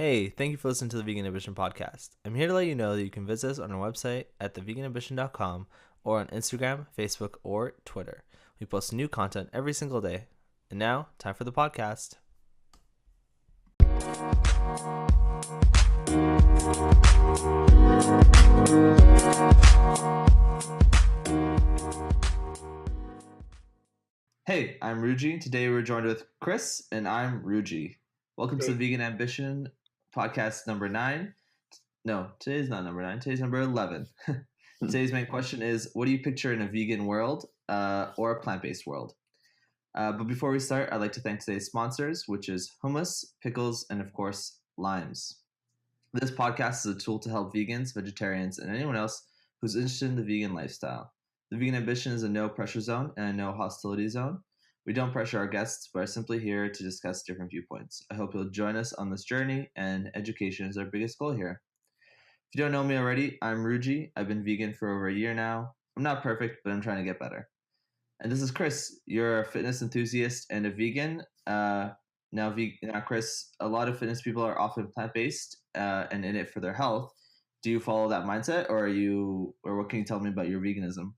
Hey, thank you for listening to the Vegan Ambition podcast. I'm here to let you know that you can visit us on our website at theveganambition.com or on Instagram, Facebook, or Twitter. We post new content every single day. And now, time for the podcast. Hey, I'm Ruji. Today we're joined with Chris, and I'm Ruji. Welcome to the Vegan Ambition podcast number 9. No, today's not number 9. Today's number 11. Today's main question is, what do you picture in a vegan world or a plant-based world? But before we start, I'd like to thank today's sponsors, which is hummus, pickles, and of course, limes. This podcast is a tool to help vegans, vegetarians, and anyone else who's interested in the vegan lifestyle. The Vegan Ambition is a no-pressure zone and a no-hostility zone. We don't pressure our guests, but are simply here to discuss different viewpoints. I hope you'll join us on this journey, and education is our biggest goal here. If you don't know me already, I'm Ruji. I've been vegan for over a year now. I'm not perfect, but I'm trying to get better. And this is Chris. You're a fitness enthusiast and a vegan. Now, Chris, a lot of fitness people are often plant-based and in it for their health. Do you follow that mindset, or what can you tell me about your veganism?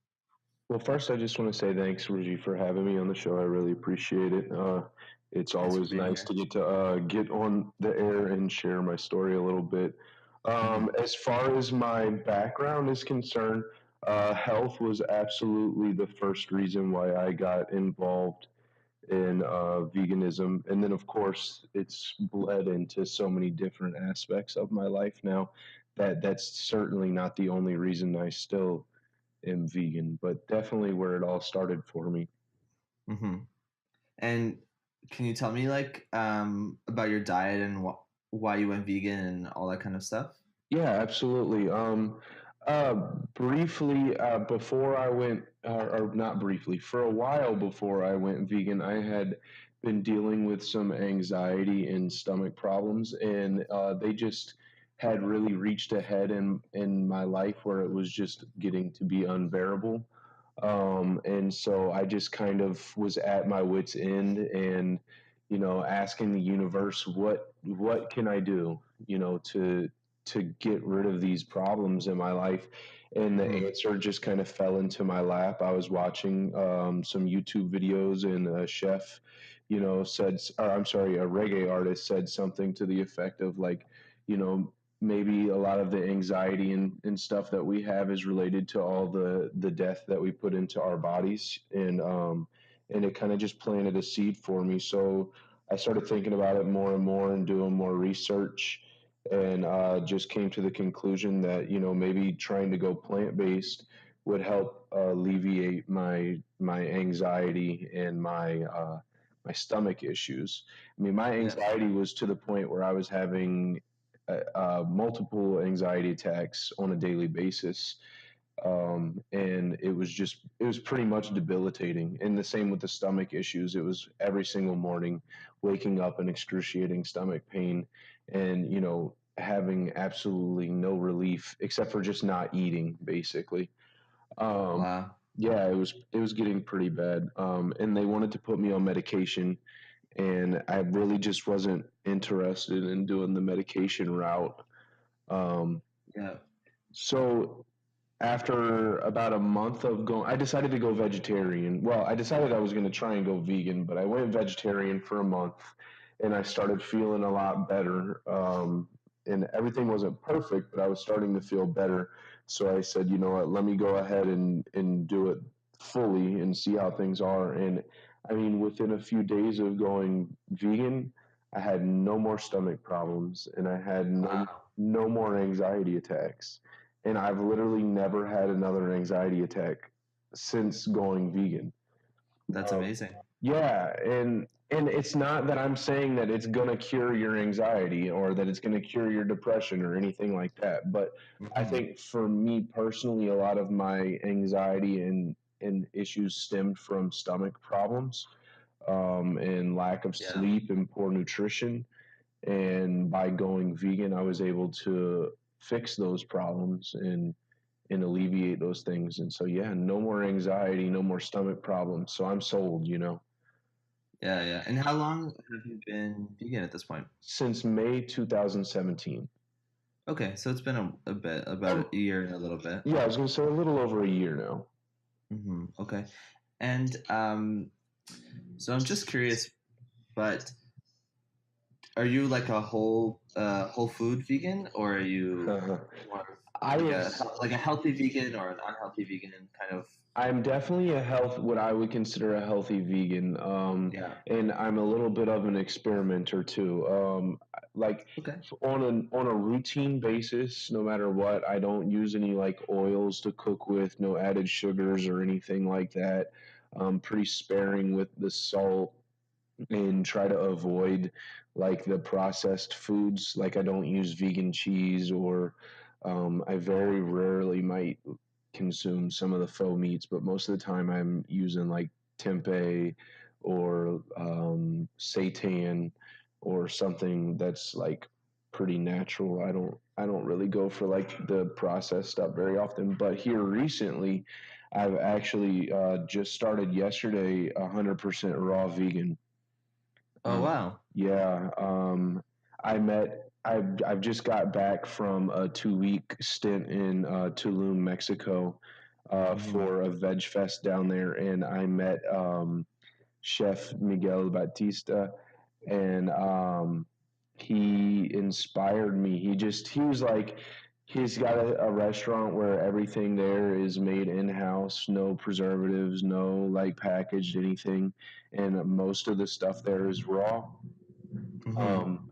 Well, first, I just want to say thanks, Ruji, for having me on the show. I really appreciate it. It's Thanks for always being nice here. to get on the air and share my story a little bit. As far as my background is concerned, health was absolutely the first reason why I got involved in veganism. And then, of course, it's bled into so many different aspects of my life now that that's certainly not the only reason I still am vegan, but definitely where it all started for me. Mm-hmm. And can you tell me about your diet and why you went vegan and all that kind of stuff? Yeah, absolutely. Uh, Briefly, before I went, or not briefly, for a while before I went vegan, I had been dealing with some anxiety and stomach problems, and they just had really reached a head in my life where it was just getting to be unbearable. And so I just kind of was at my wit's end, and asking the universe, what can I do, to get rid of these problems in my life. And the Mm-hmm. answer just kind of fell into my lap. I was watching some YouTube videos, and a chef, said, or I'm sorry, a reggae artist said something to the effect of, like, you know, maybe a lot of the anxiety and stuff that we have is related to all the death that we put into our bodies. And it kind of just planted a seed for me. So I started thinking about it more and more and doing more research, and just came to the conclusion that maybe trying to go plant based would help alleviate my anxiety and my stomach issues. I mean, my Yeah. anxiety was to the point where I was having multiple anxiety attacks on a daily basis. And it was pretty much debilitating. And the same with the stomach issues. It was every single morning waking up in excruciating stomach pain, and having absolutely no relief except for just not eating, basically. um, Wow. yeah, it was getting pretty bad. And they wanted to put me on medication, and I really just wasn't interested in doing the medication route. um, Yeah. so after about a month of going, I decided to go vegetarian. Well, I decided I was going to try and go vegan, but I went vegetarian for a month, and I started feeling a lot better. And everything wasn't perfect, but I was starting to feel better. So I said, you know what, let me go ahead and do it fully and see how things are. And I mean, within a few days of going vegan, I had no more stomach problems, and I had Wow. no more anxiety attacks, and I've literally never had another anxiety attack since going vegan. That's Um, amazing. yeah, and it's not that I'm saying that it's gonna cure your anxiety or that it's gonna cure your depression or anything like that, but I Mm-hmm. think for me personally, a lot of my anxiety and issues stemmed from stomach problems, and lack of Yeah. sleep and poor nutrition. And by going vegan, I was able to fix those problems and alleviate those things. And so, yeah, no more anxiety, no more stomach problems. So I'm sold. Yeah, yeah. And how long have you been vegan at this point? Since May 2017. Okay, so it's been a bit, about Um, a year and a little bit. yeah, I was going to say a little over a year now. Okay. And so I'm just curious, but are you like a whole food vegan, or are you more of I like have, a healthy vegan or an unhealthy vegan kind of? I'm definitely what I would consider a healthy vegan. Yeah. And I'm a little bit of an experimenter too. Like Okay. on a routine basis, no matter what, I don't use any like oils to cook with, no added sugars or anything like that. Pretty sparing with the salt and try to avoid like the processed foods. Like I don't use vegan cheese or I very rarely might consume some of the faux meats, but most of the time I'm using like tempeh or seitan or something that's like pretty natural. I don't really go for like the processed stuff very often, but here recently I've actually just started yesterday 100% raw vegan. Oh wow. Yeah, I've just got back from a 2 week stint in Tulum, Mexico, Hmm. for a veg fest down there, and I met Chef Miguel Batista, and he inspired me. He was like, he's got a restaurant where everything there is made in house, no preservatives, no like packaged anything, and most of the stuff there is raw. Hmm. Um,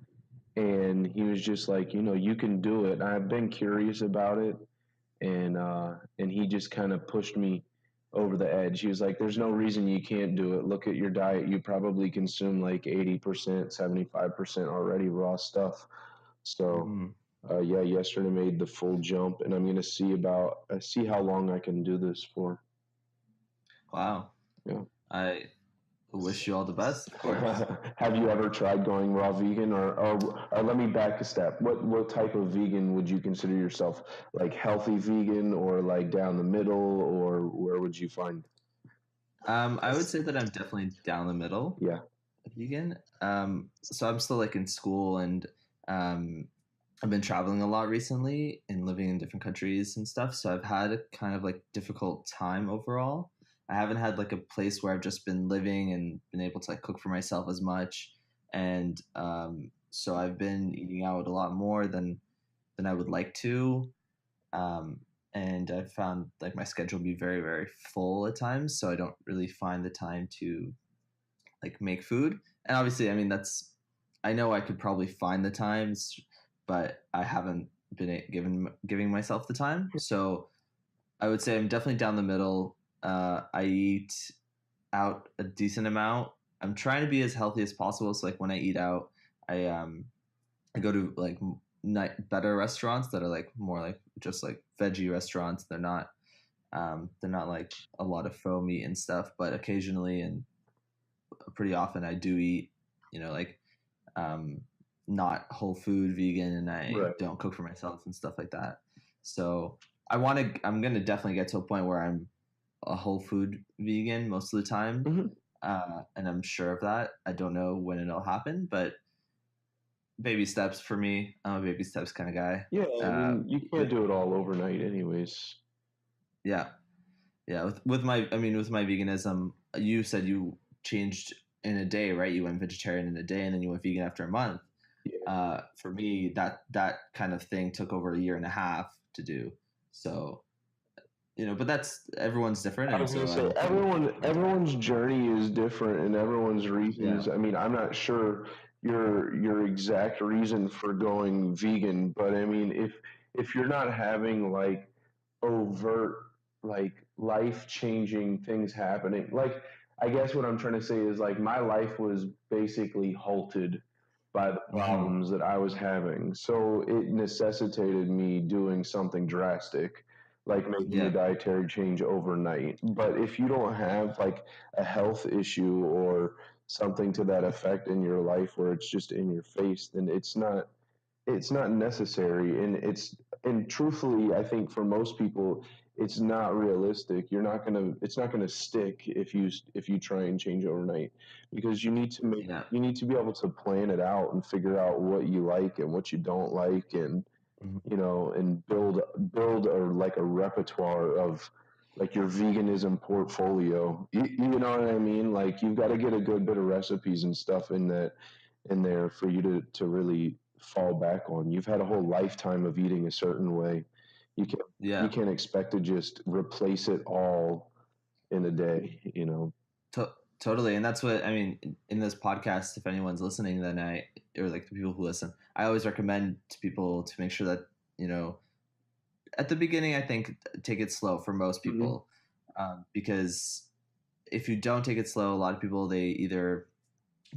and he was just like, you can do it. I've been curious about it, and he just kind of pushed me over the edge. He was like, "There's no reason you can't do it. Look at your diet. You probably consume like 80%, 75% already raw stuff." So, Hmm. yeah, yesterday made the full jump, and I'm gonna see how long I can do this for. Wow. Yeah. I wish you all the best, of course. Have you ever tried going raw vegan, or let me back a step? What type of vegan would you consider yourself? Like healthy vegan, or like down the middle, or where would you find? I would say that I'm definitely down the middle Yeah. vegan. So I'm still like in school, and um, I've been traveling a lot recently and living in different countries and stuff. So I've had a kind of like difficult time overall. I haven't had like a place where I've just been living and been able to like cook for myself as much. And so I've been eating out a lot more than I would like to. Um, and I've found like my schedule be very, very full at times. So I don't really find the time to like make food. And obviously, I mean, I know I could probably find the times, but I haven't been giving myself the time. So I would say I'm definitely down the middle. I eat out a decent amount. I'm trying to be as healthy as possible. So like when I eat out, I go to like better restaurants that are like more like just like veggie restaurants. They're not like a lot of faux meat and stuff, but occasionally and pretty often I do eat, like um, not whole food vegan, and I Right. don't cook for myself and stuff like that. So I'm gonna definitely get to a point where I'm a whole food vegan most of the time, Hmm. and I'm sure of that. I don't know when it'll happen, but baby steps for me. I'm a baby steps kind of guy. Yeah, I mean, you You, can't do it all overnight, anyways. yeah, yeah. With my veganism, you said you changed in a day, right? You went vegetarian in a day, and then you went vegan after a month. Yeah. For me, that kind of thing took over a year and a half to do. So, but that's everyone's different, I and was gonna so say I'm okay with taking time. everyone's journey is different and everyone's Yeah. reasons. I mean, I'm not sure your exact reason for going vegan, but I mean, if you're not having like overt like life changing things happening, like I guess what I'm trying to say is like my life was basically halted by the Hmm. problems that I was having. So it necessitated me doing something drastic, like making a Yeah. dietary change overnight. But if you don't have like a health issue or something to that effect in your life where it's just in your face, then it's not necessary. And truthfully, I think for most people it's not realistic. It's not gonna stick if you try and change overnight, because Yeah. you need to be able to plan it out and figure out what you like and what you don't like, and Mhm. and build a repertoire of like your veganism portfolio. You know what I mean? Like you've got to get a good bit of recipes and stuff in there for you to really fall back on. You've had a whole lifetime of eating a certain way. You can you Yeah. can't expect to just replace it all in a day. Totally. And that's what I mean in this podcast. If anyone's listening, then or like the people who listen, I always recommend to people to make sure that, you know, at the beginning, I think take it slow for most Mm-hmm. people, because if you don't take it slow, a lot of people they either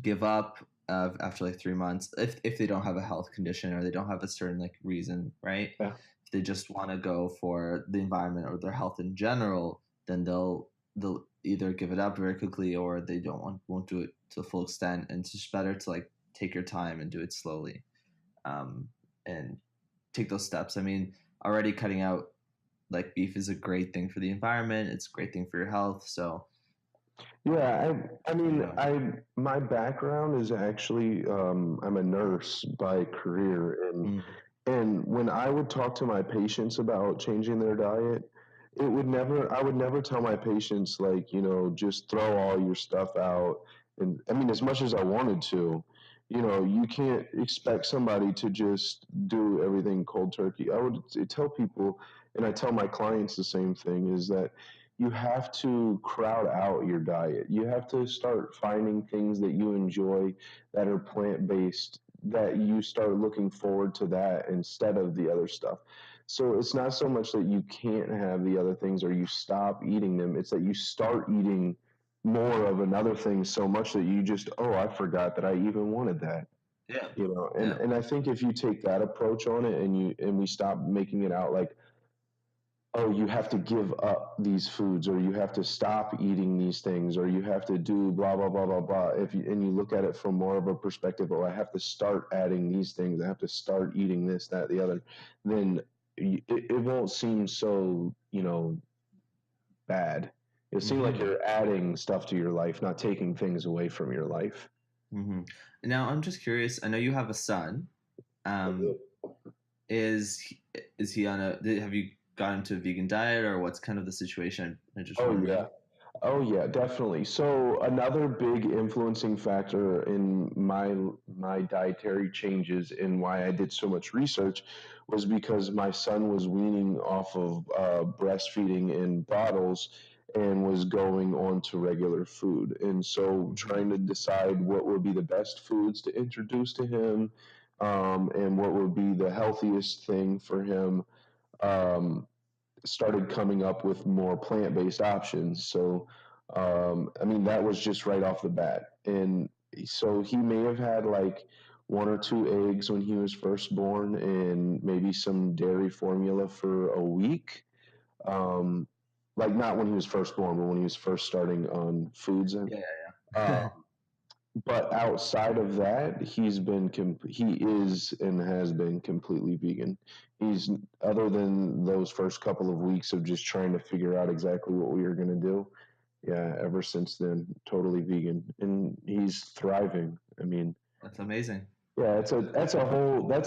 give up after like 3 months if they don't have a health condition or they don't have a certain like reason, right? Yeah. If they just want to go for the environment or their health in general, then they'll either give it up very quickly or they won't do it to the full extent. And it's just better to like take your time and do it slowly, um, and take those steps. I mean, already cutting out like beef is a great thing for the environment. It's a great thing for your health. So, Yeah, I you mean, know, my background is actually I'm a nurse by career, mm, and when I would talk to my patients about changing their diet, I would never tell my patients like, just throw all your stuff out. And I mean, as much as I wanted to, you can't expect somebody to just do everything cold turkey. I would tell people, and I tell my clients the same thing, is that you have to crowd out your diet. You have to start finding things that you enjoy that are plant based, that you start looking forward to that instead of the other stuff. So it's not so much that you can't have the other things or you stop eating them. It's that you start eating more of another thing so much that you just, oh, I forgot that I even wanted that. yeah, And yeah. I think if you take that approach on it and we stop making it out like, oh, you have to give up these foods or you have to stop eating these things or you have to do blah blah blah blah blah, and you look at it from more of a perspective, oh, I have to start adding these things, I have to start eating this, that, the other, then it won't seem so bad. It'll seem like Mm-hmm. you're adding stuff to your life, not taking things away from your life. Mm-hmm. Now I'm just curious. I know you have a son. Um, is he on have you got into a vegan diet or what's kind of the situation? I'm just Oh yeah. wondering. Oh yeah, definitely. So another big influencing factor in my dietary changes and why I did so much research was because my son was weaning off of breastfeeding in bottles and was going on to regular food. And so Mm-hmm. trying to decide what would be the best foods to introduce to him, and what would be the healthiest thing for him. Um, Started coming up with more plant-based options. So, I mean, that was just right off the bat. And so he may have had like one or two eggs when he was first born and maybe some dairy formula for a week. Um, like not when he was first born, but when he was first starting on foods. Yeah, Uh, yeah. but outside of that, he is and has been completely vegan. He's Other than those first couple of weeks of just trying to figure out exactly what we were going to do. Yeah, ever since then, totally vegan, and he's thriving. I mean, That's amazing. yeah, that's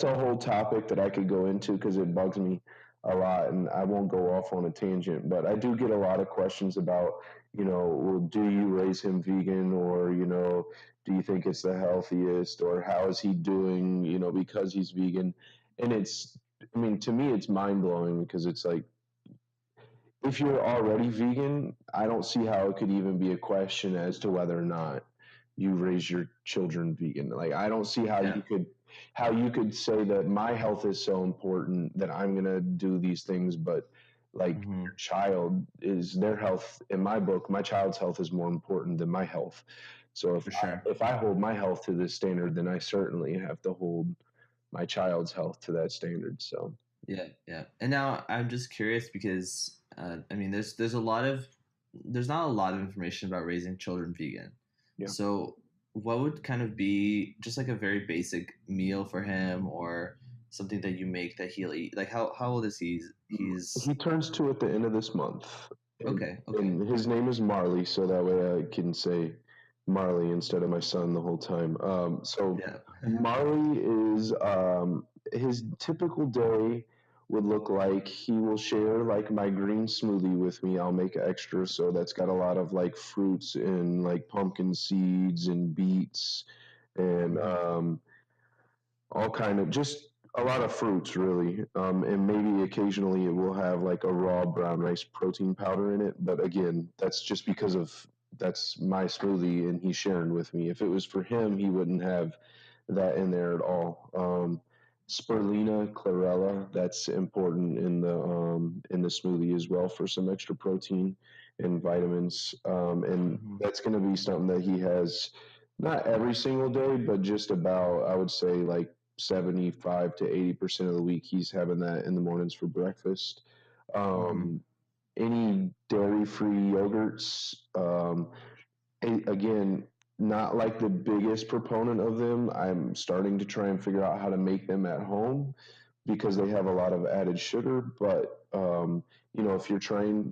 a whole topic that I could go into because it bugs me a lot, and I won't go off on a tangent. But I do get a lot of questions about, well, do you raise him vegan, or do you think it's the healthiest, or how is he doing, because he's vegan? And I mean, to me, it's mind blowing because it's like if you're already vegan, I don't see how it could even be a question as to whether or not you raise your children vegan. Like I don't see Yeah. how you could say that my health is so important that I'm gonna do these things, but like Mm-hmm. your child is their health in my book, my child's health is more important than my health. So For sure. if I hold my health to this standard, then I certainly have to hold my child's health to that standard. So Yeah, yeah. And now I'm just curious because I mean, there's not a lot of information about raising children vegan. yeah. So, what would kind of be just like a very basic meal for him, or something that you make that he'll eat? Like how old is he? He's He turns 2 at the end of this month, okay. and his name is Marley, so that way I can say Marley instead of my son the whole time. So Yeah. Marley is his typical day would look like he will share like my green smoothie with me. I'll make extra, so that's got a lot of like fruits and like pumpkin seeds and beets and Hmm. all kind of just a lot of fruits really, and maybe occasionally it will have like a raw brown rice protein powder in it, but again that's just because of that's my smoothie and he's sharing with me. If it was for him he wouldn't have that in there at all. Spirulina, chlorella, that's important in the smoothie as well for some extra protein and vitamins, and Hmm. that's going to be something that he has not every single day, but just about, I would say, like 75 to 80% of the week, he's having that in the mornings for breakfast. Hmm. Um, any dairy-free yogurts, again, not like the biggest proponent of them. I'm starting to try and figure out how to make them at home because they have a lot of added sugar. But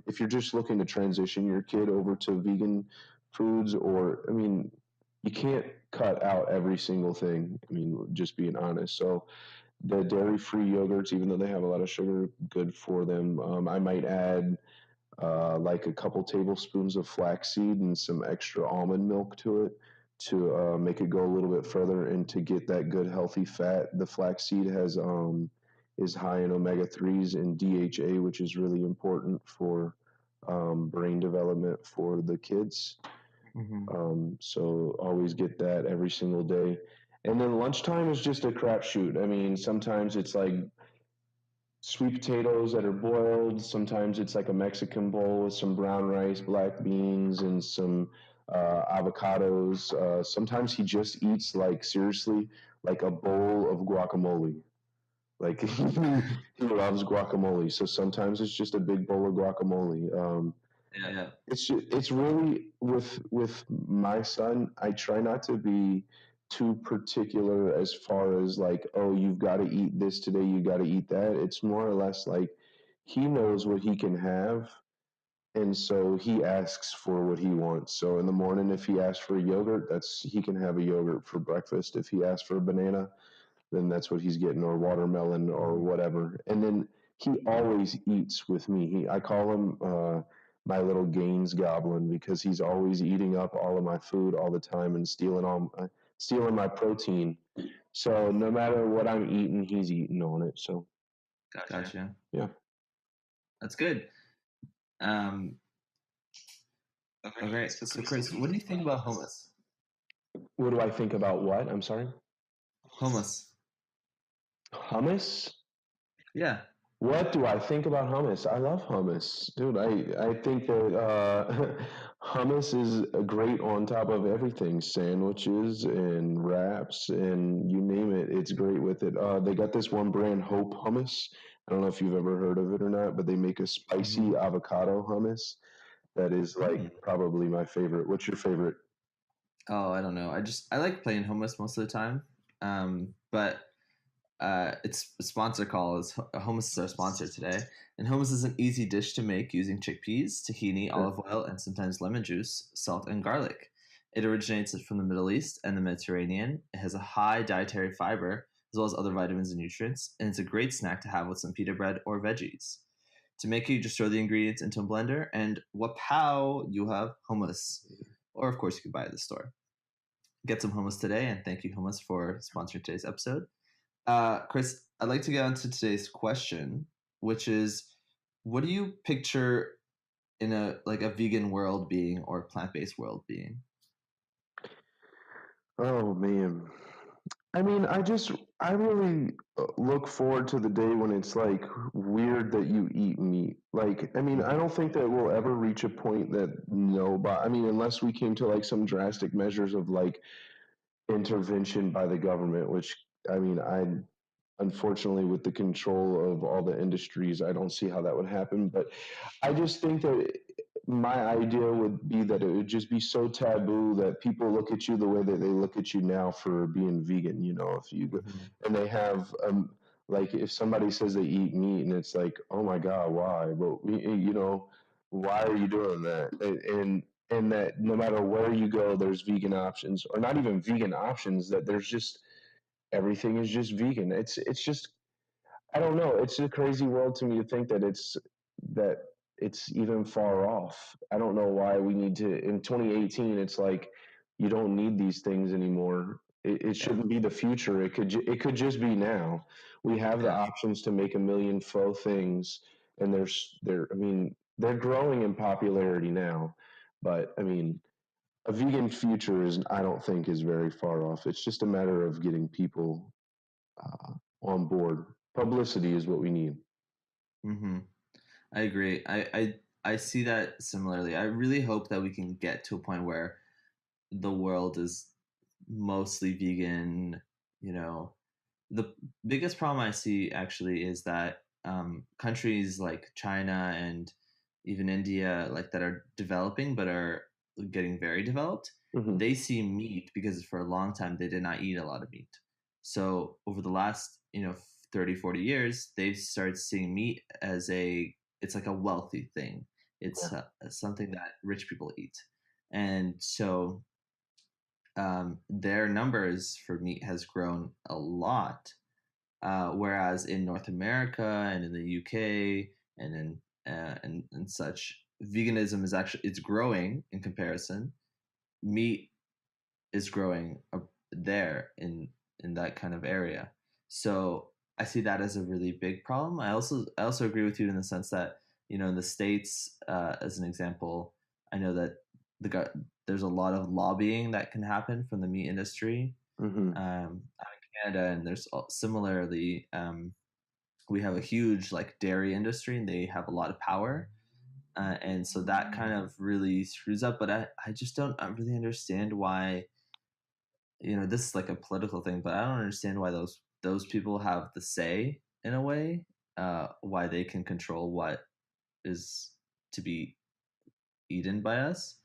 if you're just looking to transition your kid over to vegan foods, or I mean, you can't cut out every single thing. I mean, just being honest. So the dairy-free yogurts, even though they have a lot of sugar, good for them. I might add like a couple tablespoons of flaxseed and some extra almond milk to it to make it go a little bit further and to get that good healthy fat. The flaxseed has is high in omega threes and DHA, which is really important for brain development for the kids. Hmm. So always get that every single day. And then lunchtime is just a crapshoot. I mean, sometimes it's like sweet potatoes that are boiled. Sometimes it's like a Mexican bowl with some brown rice, black beans, and some avocados. Sometimes he just eats like seriously like a bowl of guacamole. Like he loves guacamole, so sometimes it's just a big bowl of guacamole. Yeah. It's really with my son. I try not to be too particular as far as like, oh, you've got to eat this today, you got to eat that. It's more or less like he knows what he can have, and so he asks for what he wants. So in the morning, if he asks for a yogurt, that's he can have a yogurt for breakfast. If he asks for a banana, then that's what he's getting, or watermelon or Hmm. whatever. And then he always eats with me. I call him my little Gaines goblin because he's always eating up all of my food all the time and stealing my protein. So no matter what I'm eating, he's eating on it. So Gotcha. yeah. That's good. Um, okay. So Chris, what do you think about hummus? What do I think about what? I'm sorry. Hummus. Hummus? Yeah. What do I think about hummus? I love hummus, dude. I think that hummus is great on top of everything, sandwiches and wraps and you name it. It's great with it. They got this one brand, Hope Hummus. I don't know if you've ever heard of it or not, but they make a Hmm. spicy avocado hummus that is like Hmm. probably my favorite. What's your favorite? Oh, I don't know. I like playing hummus most of the time. But its sponsor call is hummus is our sponsor today, and hummus is an easy dish to make using chickpeas, tahini, Sure. olive oil, and sometimes lemon juice, salt, and garlic. It originates from the Middle East and the Mediterranean. It has a high dietary fiber as well as other vitamins and nutrients, and it's a great snack to have with some pita bread or veggies. To make it, you just throw the ingredients into a blender, and wapow, you have hummus. Or, of course, you can buy it at the store. Get some hummus today, and thank you, hummus, for sponsoring today's episode. Chris, I'd like to get on to today's question, which is, what do you picture in a vegan world being or plant based world being? Oh man. I mean, I really look forward to the day when it's like weird that you eat meat. Like, I mean, I Mhm. don't think that we'll ever reach a point that I mean, unless we came to like some drastic measures of like intervention by the government, which I mean, unfortunately, with the control of all the industries, I don't see how that would happen. But I just think that my idea would be that it would just be so taboo that people look at you the way that they look at you now for being vegan. You know, if you go, Mhm. and they have Like if somebody says they eat meat and it's like, oh my God, why? But why are you doing that? And that no matter where you go, there's vegan options, or not even vegan options. That there's just everything is just vegan. It's just I don't know. It's a crazy world to me to think that it's even far off. I don't know why we need to in 2018. It's like you don't need these things anymore. It Yeah, shouldn't be the future. It could just be now. We have the yeah. options to make a million faux things, and they're I mean they're growing in popularity now, but I mean a vegan future is I don't think is very far off. It's just a matter of getting people uh, on board. Publicity is what we need. Mm-hmm. I agree. I see that similarly. I really hope that we can get to a point where the world is mostly vegan. You know, the biggest problem I see actually is that countries like China and even India, like that are developing but are getting very developed, Hmm. they see meat because for a long time they did not eat a lot of meat. So over the last 30, 40 years, they've started seeing meat as it's like a wealthy thing. It's something that rich people eat, and so their numbers for meat has grown a lot. Whereas in North America and in the UK and and such, veganism is actually it's growing in comparison. Meat is growing up there in that kind of area. So I see that as a really big problem. I also agree with you in the sense that in the states, as an example, I know that there's a lot of lobbying that can happen from the meat industry Hmm. out in Canada, and there's similarly we have a huge like dairy industry, and they have a lot of power. And so that kind of really screws up. But I just don't really understand why this is like a political thing, but I don't understand why those people have the say in a way, why they can control what is to be eaten by us.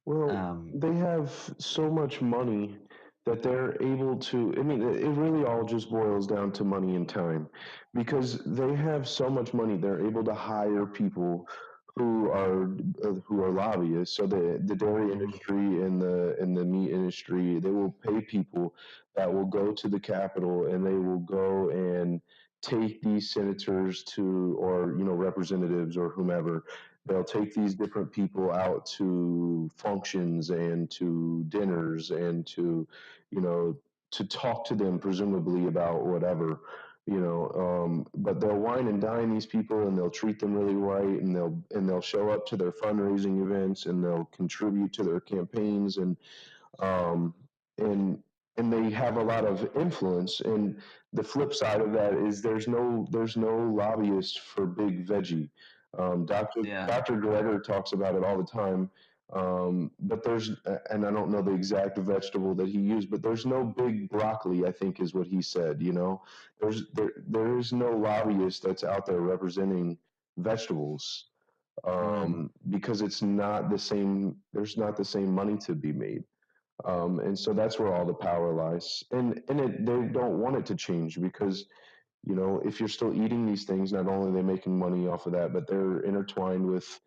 Well, Um, they have so much money that they're able to. I mean, it really all just boils down to money and time because they have so much money. They're able to hire people who are lobbyists. So the dairy mhm, industry and the meat industry, they will pay people that will go to the Capitol and they will go and take these senators to or representatives or whomever. They'll take these different people out to functions and to dinners and you know to talk to them presumably about whatever. But they'll wine and dine these people and they'll treat them really right, and they'll show up to their fundraising events and they'll contribute to their campaigns, um, and they have a lot of influence. And the flip side of that is there's no lobbyist for big veggie. Dr. yeah, Dr. Greger talks about it all the time. But and I don't know the exact vegetable that he used, but there's no big broccoli, I think is what he said. There is no lobbyist that's out there representing vegetables, mm, because it's not the same. There's not the same money to be made. And so that's where all the power lies. And they don't want it to change because, if you're still eating these things, not only are they making money off of that, but they're intertwined with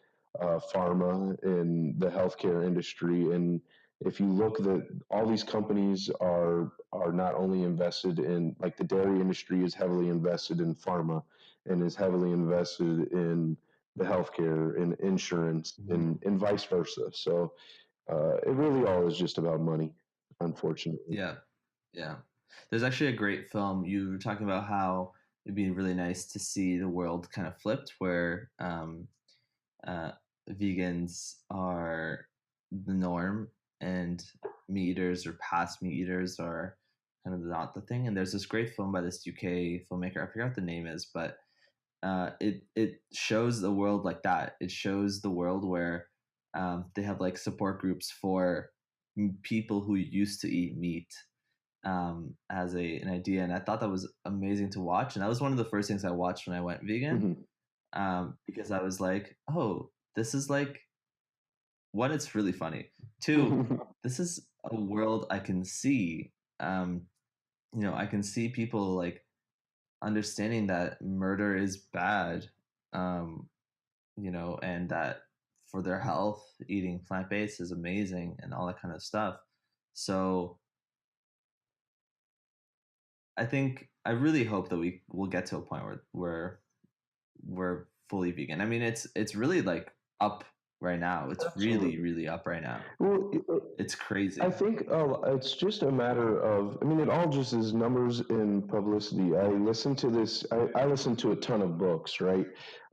pharma and the healthcare industry. And if you look, that all these companies are not only invested in, like the dairy industry is heavily invested in pharma and is heavily invested in the healthcare and insurance mhm, and vice versa. So it really all is just about money, unfortunately. yeah, yeah. There's actually a great film. You were talking about how it'd be really nice to see the world kind of flipped, where uh, vegans are the norm and meat eaters or past meat eaters are kind of not the thing. And there's this great film by this UK filmmaker. I forgot what the name is, but it shows the world like that. It shows the world where they have like support groups for people who used to eat meat, as an idea, and I thought that was amazing to watch. And that was one of the first things I watched when I went vegan, Hmm. because I was like, oh, this is like one, it's really funny. Two, this is a world I can see. I can see people like understanding that murder is bad, um, and that for their health, eating plant based is amazing and all that kind of stuff. So I really hope that we will get to a point where we're fully vegan. I mean, it's really like up right now. It's really, Absolutely. really up right now. Well, It's I crazy. think it's just a matter of, I mean, it all just is numbers and publicity. I listen to a ton of books, right?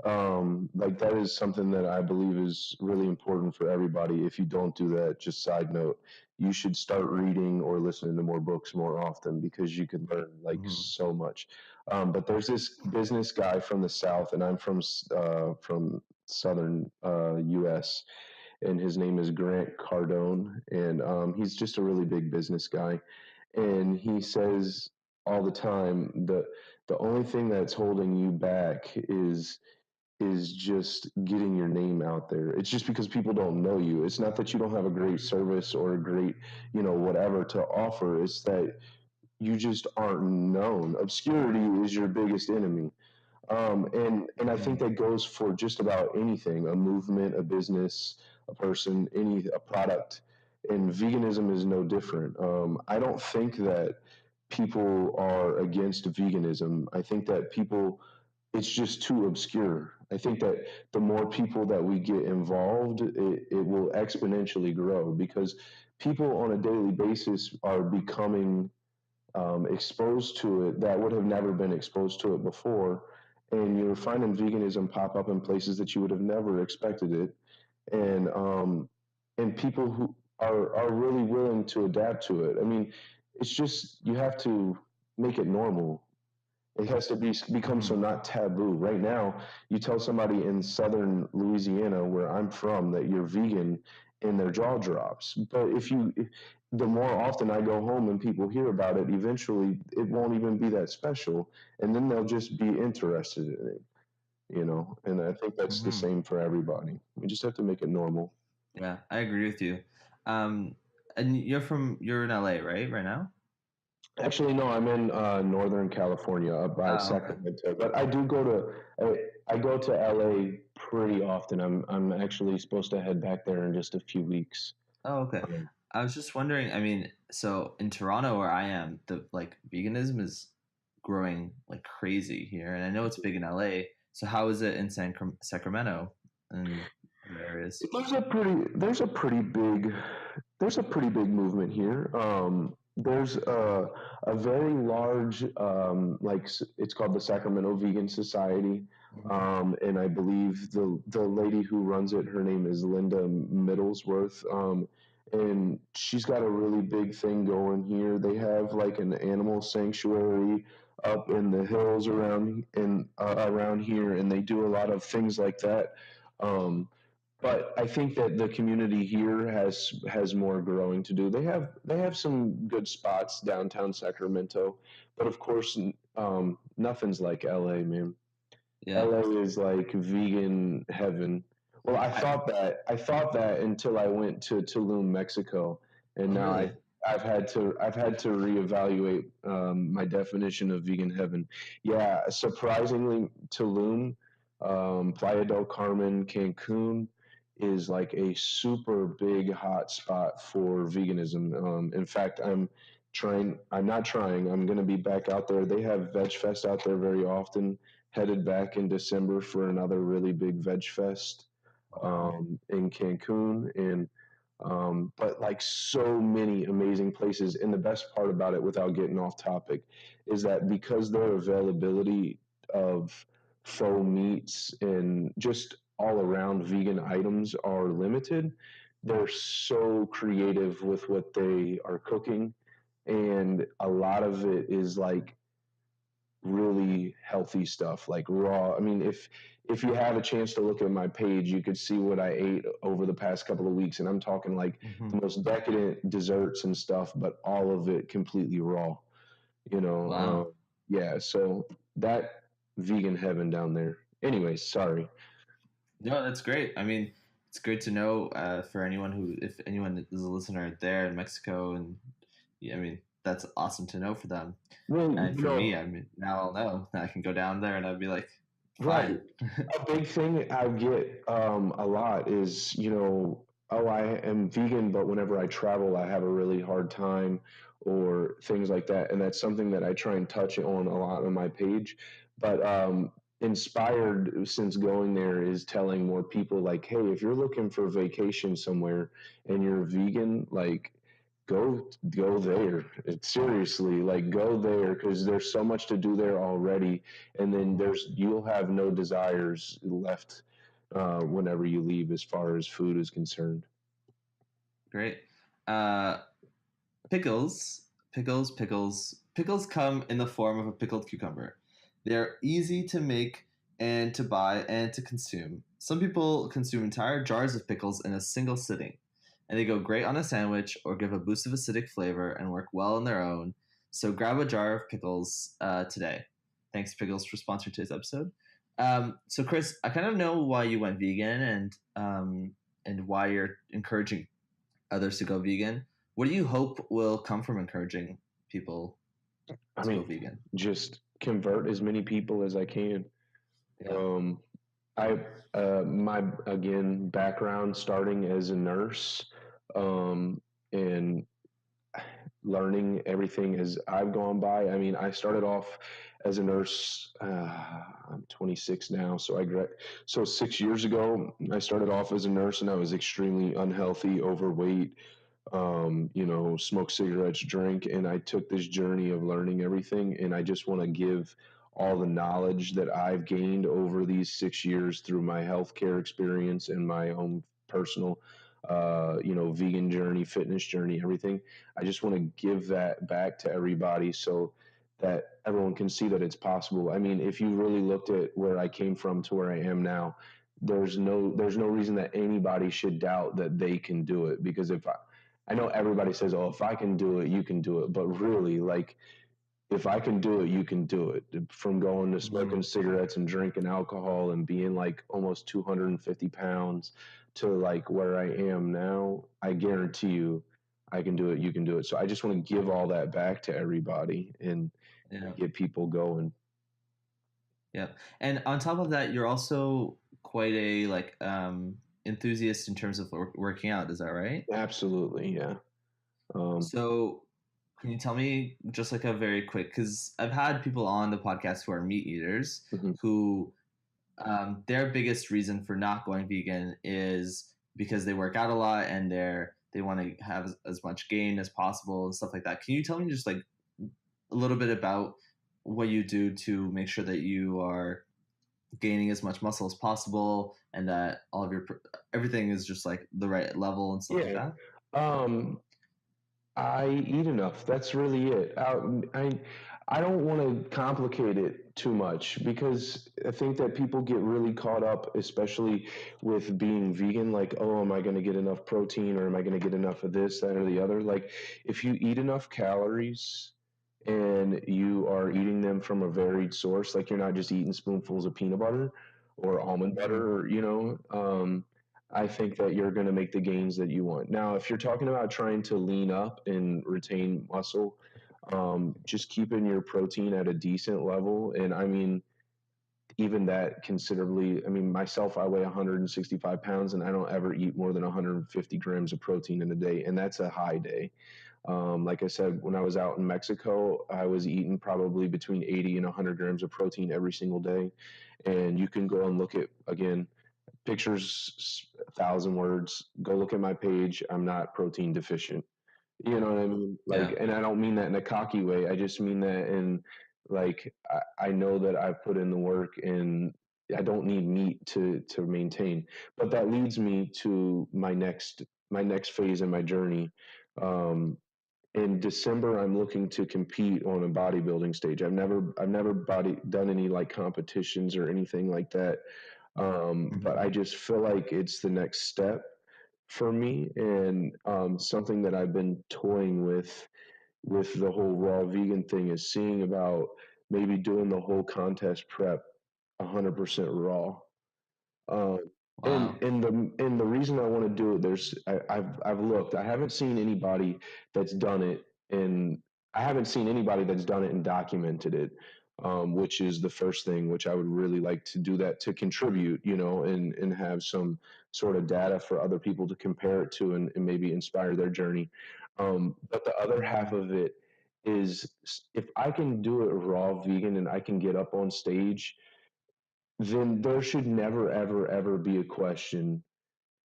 Like that is something that I believe is really important for everybody. If you don't do that, just side note, you should start reading or listening to more books more often because you could learn like Hmm. so much. But there's this business guy from the South, and I'm from Southern U.S., and his name is Grant Cardone, and he's just a really big business guy. And he says all the time that the only thing that's holding you back is just getting your name out there. It's just because people don't know you. It's not that you don't have a great service or a great, whatever to offer. It's that you just aren't known. Obscurity is your biggest enemy. And I think Hmm. that goes for just about anything, a movement, a business, a person, a product. And veganism is no different. I don't think that people are against veganism. I think that it's just too obscure. I think that the more people that we get involved, it will exponentially grow because people on a daily basis are becoming exposed to it that would have never been exposed to it before. And you're finding veganism pop up in places that you would have never expected it. And people who are really willing to adapt to it. I mean, it's just you have to make it normal. It has to become so Hmm. not taboo. Right now, you tell somebody in southern Louisiana, where I'm from, that you're vegan, and their jaw drops. But the more often I go home and people hear about it, eventually it won't even be that special, and then they'll just be interested in it. And I think that's the Hmm. same for everybody. We just have to make it normal. Yeah, I agree with you. Um, and you're in LA, right? Right now? Actually, no, I'm in Northern California, up by Oh, okay. Sacramento. But I go to LA pretty often. I'm actually supposed to head back there in just a few weeks. Oh, okay. Um, I was just wondering, I mean, so in Toronto where I am, the like veganism is growing like crazy here, and I know it's big in LA. So how is it in Sacramento and other areas? there's a pretty big movement here. There's a very large it's called the Sacramento Vegan Society, Mhm. and I believe the lady who runs it, her name is Linda Middlesworth, and she's got a really big thing going here. They have like an animal sanctuary up in the hills around here, and they do a lot of things like that. Um, but I think that the community here has more growing to do. They have some good spots downtown Sacramento, but of course, nothing's like LA, man. Yeah. LA is like vegan heaven. Well, I, I thought that until I went to Tulum, Mexico, and oh, now really? I've had to reevaluate my definition of vegan heaven. Yeah, surprisingly, Tulum, Playa del Carmen, Cancun is like a super big hot spot for veganism. In fact, I'm not trying. I'm going to be back out there. They have Veg Fest out there very often. Headed back in December for another really big Veg Fest Wow. in Cancun, and but like so many amazing places. And the best part about it, without getting off topic, is that because their availability of faux meats and just all around vegan items are limited, they're so creative with what they are cooking, and a lot of it is like really healthy stuff, like raw. I mean, if you have a chance to look at my page, you could see what I ate over the past couple of weeks, and I'm talking like Hmm. the most decadent desserts and stuff, but all of it completely raw. You know, Wow. yeah. So that vegan heaven down there. Anyways, sorry. No, that's great. I mean, it's great to know for anyone if anyone is a listener there in Mexico, and yeah, I mean, that's awesome to know for them. Well, And for me, I mean, now I'll know that I can go down there and I'd be like, right. fine. A big thing I get a lot is, oh, I am vegan, but whenever I travel, I have a really hard time, or things like that. And that's something that I try and touch on a lot on my page. But inspired since going there is telling more people, like, hey, if you're looking for vacation somewhere and you're vegan, like, go there. Seriously, like, go there, because there's so much to do there already, and then you'll have no desires left whenever you leave, as far as food is concerned. Great. Uh, pickles come in the form of a pickled cucumber. They're easy to make and to buy and to consume. Some people consume entire jars of pickles in a single sitting, and they go great on a sandwich or give a boost of acidic flavor and work well on their own. So grab a jar of pickles today. Thanks, Pickles, for sponsoring today's episode. So, Chris, I kind of know why you went vegan and why you're encouraging others to go vegan. What do you hope will come from encouraging people I to go mean, vegan? just convert as many people as I can. Yeah. Um, I my, again, background starting as a nurse, and learning everything as I've gone by. I mean, I started off as a nurse. I'm 26 now, so 6 years ago, I started off as a nurse, and I was extremely unhealthy, overweight. Smoke cigarettes, drink, and I took this journey of learning everything, and I just want to give all the knowledge that I've gained over these 6 years through my healthcare experience and my own personal, vegan journey, fitness journey, everything. I just want to give that back to everybody so that everyone can see that it's possible. I mean, if you really looked at where I came from to where I am now, there's no reason that anybody should doubt that they can do it, because I know everybody says, "Oh, if I can do it, you can do it." But really, like, if I can do it, you can do it. From going to Mm-hmm. smoking cigarettes and drinking alcohol and being like almost 250 pounds to like where I am now, I guarantee you, I can do it. You can do it. So I just want to give all that back to everybody Yeah. and get people going. Yeah. And on top of that, you're also quite a enthusiast in terms of working out. Is that right? Absolutely, yeah. Um, So can you tell me just like a very quick? Because I've had people on the podcast who are meat eaters mhm. who their biggest reason for not going vegan is because they work out a lot and they want to have as much gain as possible and stuff like that. Can you tell me just like a little bit about what you do to make sure that you are gaining as much muscle as possible and that all of your everything is just like the right level and stuff like Yeah. that? Um, I eat enough. That's really it. I don't want to complicate it too much, because I think that people get really caught up, especially with being vegan. Like, oh, am I going to get enough protein, or am I going to get enough of this, that, or the other? Like, if you eat enough calories and you are eating them from a varied source, like, you're not just eating spoonfuls of peanut butter or almond Mm-hmm. butter, I think that you're going to make the gains that you want. Now, if you're talking about trying to lean up and retain muscle, just keeping your protein at a decent level. And I mean, even that considerably. I mean, myself, I weigh 165 pounds, and I don't ever eat more than 150 grams of protein in a day. And that's a high day. Like I said, when I was out in Mexico, I was eating probably between 80 and 100 grams of protein every single day. And you can go and look at, again, pictures, 1,000 words. Go look at my page. I'm not protein deficient. You know what I mean? Yeah. Like, and I don't mean that in a cocky way. I just mean that in, like, I know that I've put in the work, and I don't need meat to maintain. But that leads me to my next phase in my journey. Um, in December, I'm looking to compete on a bodybuilding stage. I've never done any like competitions or anything like that. But Mm-hmm. I just feel like it's the next step for me, and something that I've been toying with the whole raw vegan thing is seeing about maybe doing the whole contest prep 100% raw. Um, and Wow. and the reason I want to do it, I've looked. I haven't seen anybody that's done it, and I haven't seen anybody that's done it and documented it, which is the first thing, which I would really like to do, that to contribute, and have some sort of data for other people to compare it to, and maybe inspire their journey. But the other half of it is, if I can do it raw vegan and I can get up on stage, then there should never, ever, ever be a question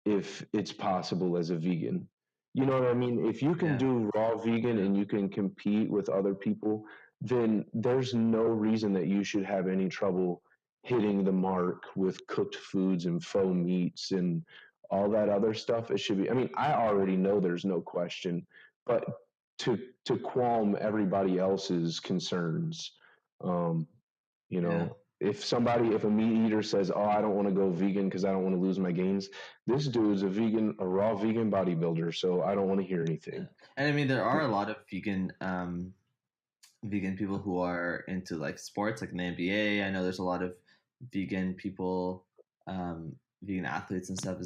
if it's possible as a vegan. You know what I mean? If you can Yeah. do raw vegan and you can compete with other people, then there's no reason that you should have any trouble hitting the mark with cooked foods and faux meats and all that other stuff. It should be, I mean, I already know there's no question, but to qualm everybody else's concerns, um, you Yeah. know, if a meat eater says, "Oh, I don't want to go vegan because I don't want to lose my gains," this dude's a raw vegan bodybuilder, so I don't want to hear Yeah. anything. And I mean, there are a lot of vegan people who are into like sports, like in the NBA. I know there's a lot of vegan people, vegan athletes and stuff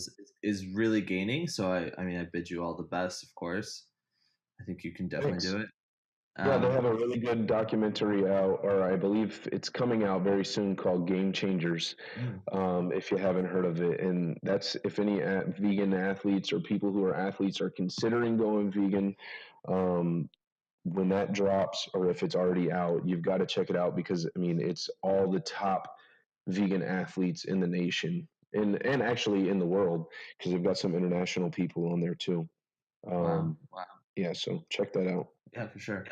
is really gaining. So I mean, I bid you all the best, of course. I think you can definitely Thanks. do it. Yeah, they Um, have a really good documentary out, or I believe it's coming out very soon, called Game Changers. mm, If you haven't heard of it, and that's if any vegan athletes or people who are athletes are considering going vegan. Um, when that drops, or if it's already out, you've got to check it out, because I mean, it's all the top vegan athletes in the nation, and actually in the world, because they've got some international people on there too. wow. Um, yeah, so check that out. Yeah, for sure.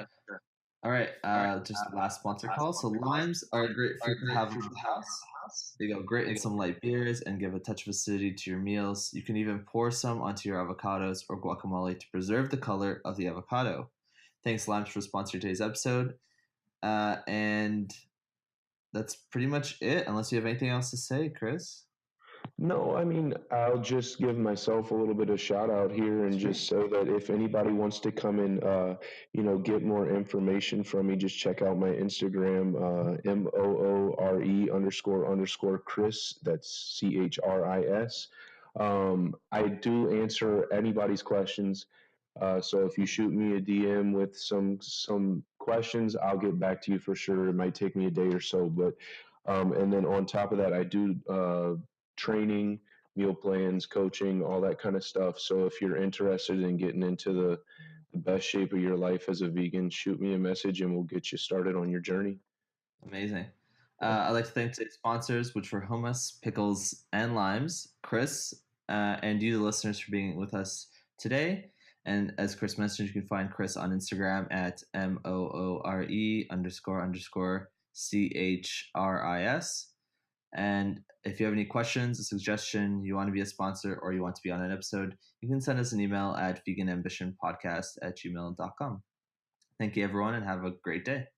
All right. Just the last sponsor call. So limes are a great fruit to have around the house. They go great in some light beers and give a touch of acidity to your meals. You can even pour some onto your avocados or guacamole to preserve the color of the avocado. Thanks, Limes, for sponsoring today's episode. And that's pretty much it, unless you have anything else to say, Chris. No, I mean, I'll just give myself a little bit of shout out here and Sweet. just say that if anybody wants to come and, get more information from me, just check out my Instagram, MOORE__Chris. That's CHRIS. I do answer anybody's questions. So if you shoot me a DM with some questions, I'll get back to you for sure. It might take me a day or so, but and then on top of that, I do training, meal plans, coaching, all that kind of stuff. So if you're interested in getting into the best shape of your life as a vegan, shoot me a message and we'll get you started on your journey. Amazing. Yeah. I'd like to thank today's sponsors, which were hummus, pickles, and limes, Chris, and you, the listeners, for being with us today. And as Chris mentioned, you can find Chris on Instagram at MOORE__CHRIS. And if you have any questions, a suggestion, you want to be a sponsor, or you want to be on an episode, you can send us an email at veganambitionpodcast@gmail.com. Thank you, everyone, and have a great day.